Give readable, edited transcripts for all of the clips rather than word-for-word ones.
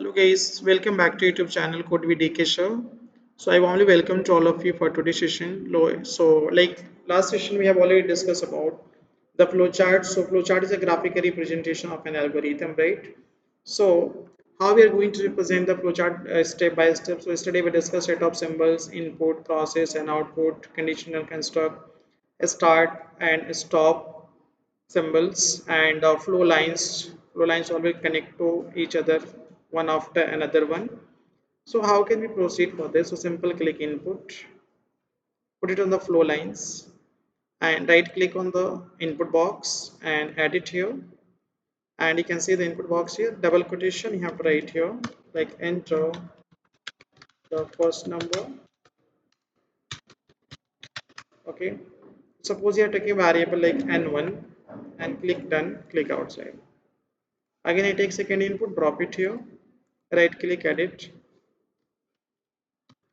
Hello guys, welcome back to YouTube channel Code with DK Show. So I warmly welcome to all of you for today's session. So like last session we have already discussed about the flowchart. So flowchart is a graphical representation of an algorithm, right? So how we are going to represent the flowchart step by step. So yesterday we discussed set of symbols, input, process and output, conditional construct, start and stop symbols and flow lines always connect to each other one after another one. So how can we proceed for this? So simple click input, put it on the flow lines and right click on the input box and add it here, and you can see the input box here, double quotation you have to write here, like enter the first number. Okay, suppose you are taking a variable like n1 and click done, click outside. Again I take second input, drop it here, right click, edit,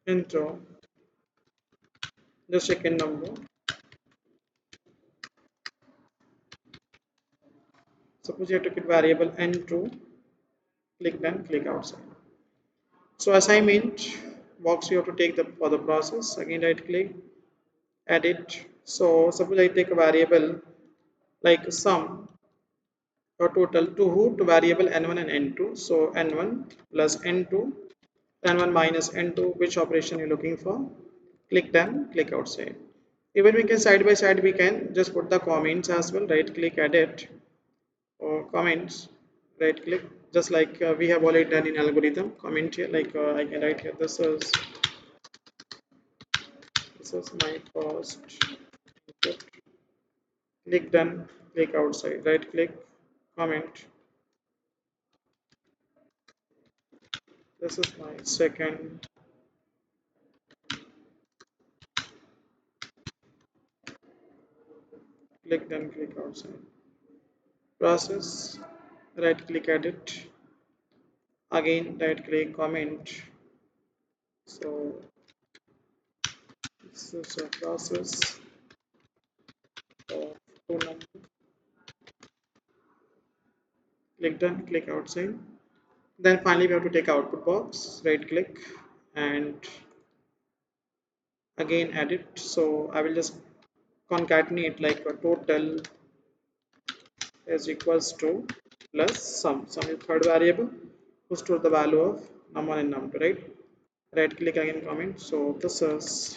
enter the second number. Suppose you have to get variable n2, click done, click outside. So assignment box you have to take the for the process. Again right click, edit. So suppose I take a variable like sum or total to who, to variable n1 and n2. So n1 plus n2, n1 minus n2, which operation you're looking for. Click done, click outside. Even we can side by side we can just put the comments as well. Right click, edit, or comments, right click, just like we have already done in algorithm. Comment here, like I can write here, this is my first input. Click done, click outside, right click, comment, this is my second, click done, click outside. Process, right click, edit, again right click, comment. So this is a process of two number. Click done, click outside. Then finally we have to take output box, right click and again edit. So I will just concatenate like a total is equals to plus sum. Sum is third variable who store the value of num1 and num2, right? Right click again, comment. So this is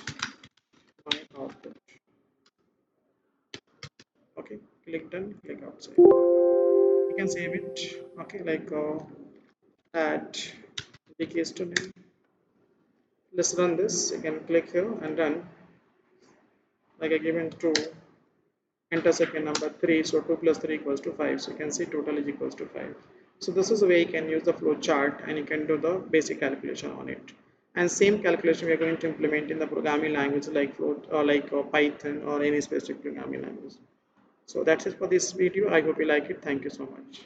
my output. Okay, click done, click outside. You can save it. Okay, like add the case to name. Let's run this. You can click here and run. Like I given 2, enter second number 3, so 2 plus 3 equals to 5. So you can see total is equals to 5. So this is the way you can use the flow chart and you can do the basic calculation on it. And same calculation we are going to implement in the programming language like float or like Python or any specific programming language. So that's it for this video. I hope you like it. Thank you so much.